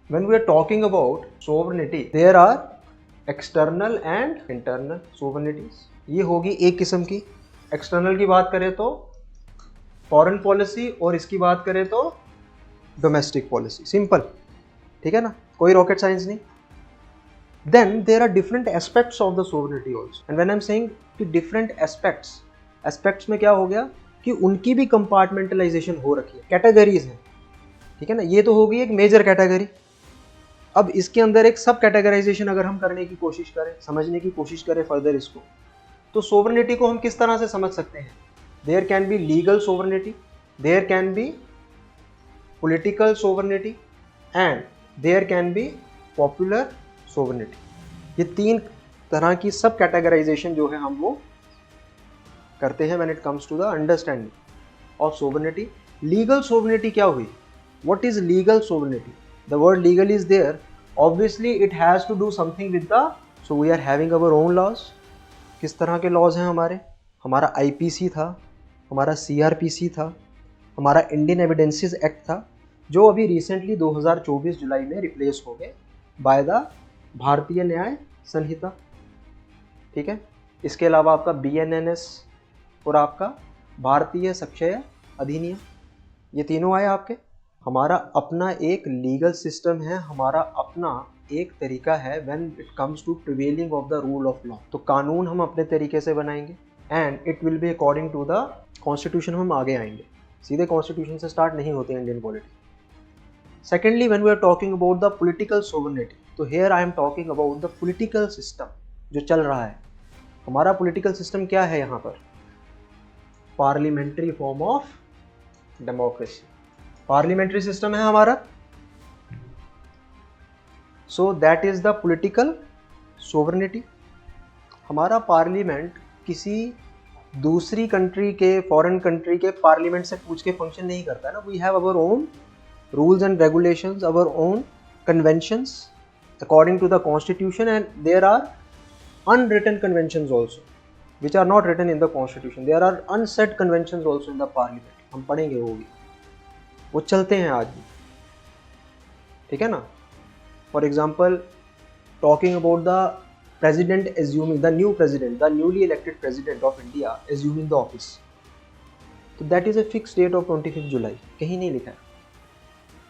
When we are talking about sovereignty, there are external and internal sovereignties. ये होगी एक किस्म की. एक्सटर्नल की बात करें तो फॉरेन पॉलिसी, और इसकी बात करें तो डोमेस्टिक पॉलिसी. सिंपल, ठीक है ना, कोई रॉकेट साइंस नहीं. Then there are different aspects of the sovereignty also. And when I'm saying कि different aspects में क्या हो गया कि उनकी भी कंपार्टमेंटलाइजेशन हो रखी है, कैटेगरीज हैं, ठीक है ना. ये तो होगी एक मेजर कैटेगरी. अब इसके अंदर एक सब कैटेगराइजेशन अगर हम करने की कोशिश करें, समझने की कोशिश करें फर्दर इसको, तो सोवरेनिटी को हम किस तरह से समझ सकते हैं. There can be legal sovereignty, there can be political sovereignty, and there can be popular sovereignty. ये तीन तरह की सब कैटेगराइजेशन जो है हम वो करते हैं when it comes to the understanding of sovereignty. Legal sovereignty क्या हुई? What is legal sovereignty? The word legal is there, obviously it has to do something with the, so we are having our own laws. किस तरह के laws हैं हमारे? हमारा IPC था, हमारा सीआरपीसी था, हमारा इंडियन एविडेंसेस एक्ट था, जो अभी रिसेंटली 2024 जुलाई में रिप्लेस हो गए बाय द भारतीय न्याय संहिता, ठीक है. इसके अलावा आपका बीएनएनएस और आपका भारतीय संक्षय अधिनियम, ये तीनों आए आपके. हमारा अपना एक लीगल सिस्टम है, हमारा अपना एक तरीका है when it comes to prevailing of the rule of law. तो कानून हम अपने तरीके से बनाएंगे and it will be according to the constitution. हम आगे आएंगे, सीधे कॉन्स्टिट्यूशन से स्टार्ट नहीं होते Indian polity. Secondly, when we are talking about the political sovereignty, तो here I am talking about the political system जो चल रहा है. हमारा पॉलिटिकल सिस्टम क्या है यहाँ पर? Parliamentary form of democracy. Parliamentary system है हमारा. So that is the political sovereignty. हमारा पार्लियामेंट किसी दूसरी कंट्री के, फॉरेन कंट्री के पार्लियामेंट से पूछ के फंक्शन नहीं करता है ना. We have our own rules and regulations, our own conventions according to the constitution, and there are unwritten conventions also which are not written in the constitution. There are unsaid conventions also in the parliament. हम पढ़ेंगे वो भी, वो चलते हैं आज भी, ठीक है ना. For example, talking about the president assuming, the new president, the newly elected president of India assuming the office, तो that is a fixed date of 25 जुलाई. कहीं नहीं लिखा है.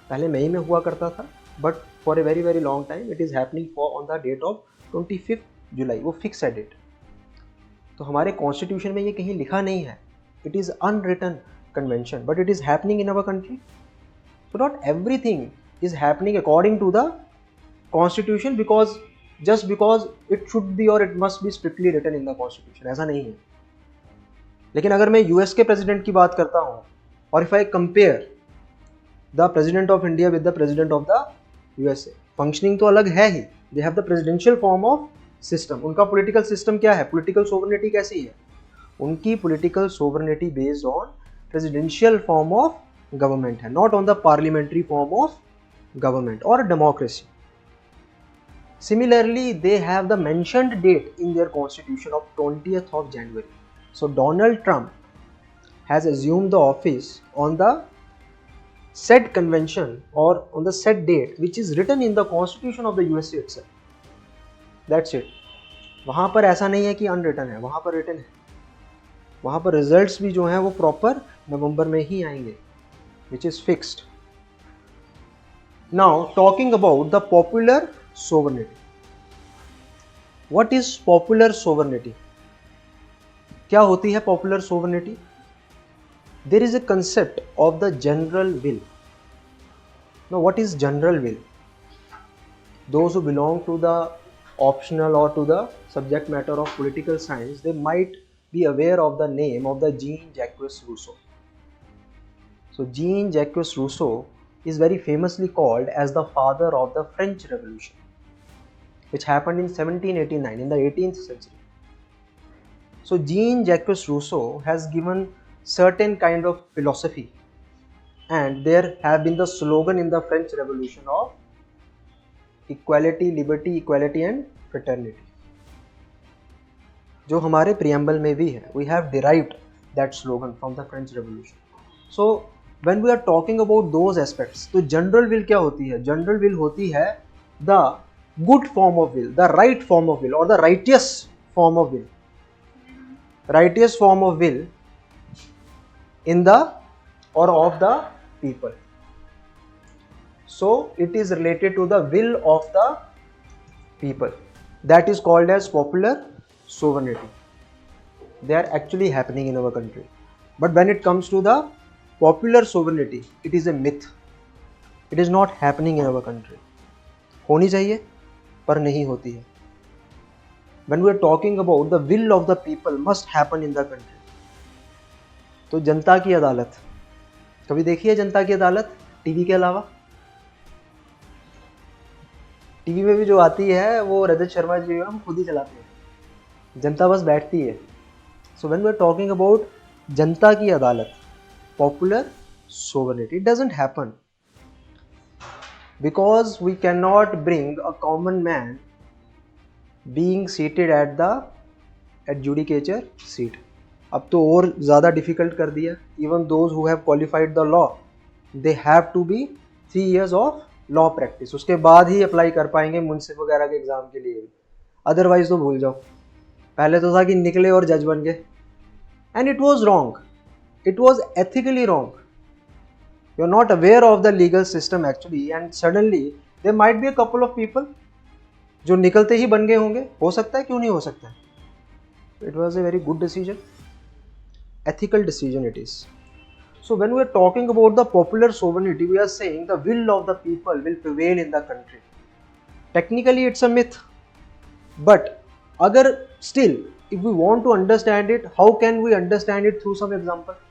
पहले मई में हुआ करता था, but for a very very long time it is happening for on the date of 25 July. वो फिक्स है डेट. तो हमारे कॉन्स्टिट्यूशन में ये कहीं लिखा नहीं है. It is unwritten convention, but it is happening in our country. So not everything is happening according to the constitution because just because it should be और it must be strictly written in the constitution. ऐसा नहीं है. लेकिन अगर मैं US के president की बात करता हूँ, और if I compare the president of India with the president of the USA, functioning तो अलग है ही. They have the presidential form of system. उनका पॉलिटिकल सिस्टम क्या है? पॉलिटिकल सोवरेनिटी कैसी है? उनकी political sovereignty based on presidential form of government है, not on the parliamentary form of government और democracy. Similarly, they have the mentioned date in their constitution of 20th of January. So Donald Trump has assumed the office on the said convention or on the said date which is written in the constitution of the USA itself. That's it. वहाँ पर ऐसा नहीं है कि unwritten है, वहाँ पर written है. वहाँ पर results भी जो हैं वो proper नवंबर में ही आएंगे, which is fixed. Now talking about the popular sovereignty. What is popular sovereignty? क्या होती है popular sovereignty? There is a concept of the general will. Now what is general will? Those who belong to the optional or to the subject matter of political science, they might be aware of the name of the Jean-Jacques Rousseau. So Jean-Jacques Rousseau is very famously called as the father of the French Revolution, which happened in 1789 in the 18th century. So Jean-Jacques Rousseau has given certain kind of philosophy, and there have been the slogan in the French Revolution of equality, liberty, equality and fraternity, जो हमारे preamble में भी है. We have derived that slogan from the French Revolution. So when we are talking about those aspects, तो general will क्या होती है? General will होती है the good form of will, the right form of will और the righteous form of will, righteous form of will in the or of the people. So it is related to the will of the people. That is called as popular sovereignty. They are actually happening in our country. But when it comes to the popular sovereignty, it is a myth. It is not happening in our country. होनी चाहिए पर नहीं होती है. When we are talking about the will of the people must happen in the country. तो जनता की अदालत कभी देखी है? जनता की अदालत टीवी के अलावा? टीवी में भी जो आती है वो रजत शर्मा जी हम खुद ही चलाते हैं, जनता बस बैठती है. So when we are talking about जनता की अदालत, popular sovereignty, it doesn't happen because we can not bring a common man being seated at the adjudicature seat. अब तो और ज़्यादा डिफ़िकल्ट कर दिया. Even those who have qualified the law, they have to be 3 years of law practice. उसके बाद ही apply कर पाएंगे मुंसिफ वगैरह के एग्ज़ाम के लिए. अदरवाइज तो भूल जाओ. पहले तो था कि निकले और जज बन गए. And it was wrong, it was ethically wrong. You are not aware of the legal system actually, and suddenly there might be a couple of people जो निकलते ही बन गए होंगे. हो सकता है, क्यों नहीं हो सकता है. It was a very good decision. Ethical decision it is. So when we are talking about the popular sovereignty, we are saying the will of the people will prevail in the country. Technically it's a myth, but agar still if we want to understand it, how can we understand it through some example?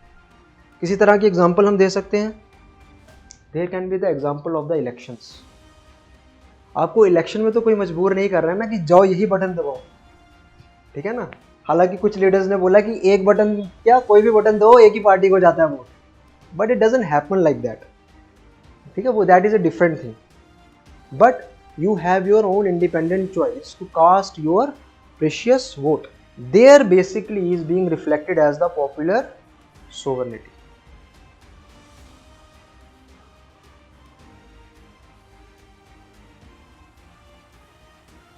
किसी तरह की example हम दे सकते हैं. There can be the example of the elections. आपको election में तो कोई मजबूर नहीं कर रहा है ना कि जाओ यही बटन दबाओ, ठीक है ना. हालांकि कुछ लीडर्स ने बोला कि एक बटन क्या, कोई भी बटन दो, एक ही पार्टी को जाता है vote. But it doesn't happen like that. ठीक है, वो that is a different thing. But you have your own independent choice to cast your precious vote. There basically is being reflected as the popular sovereignty.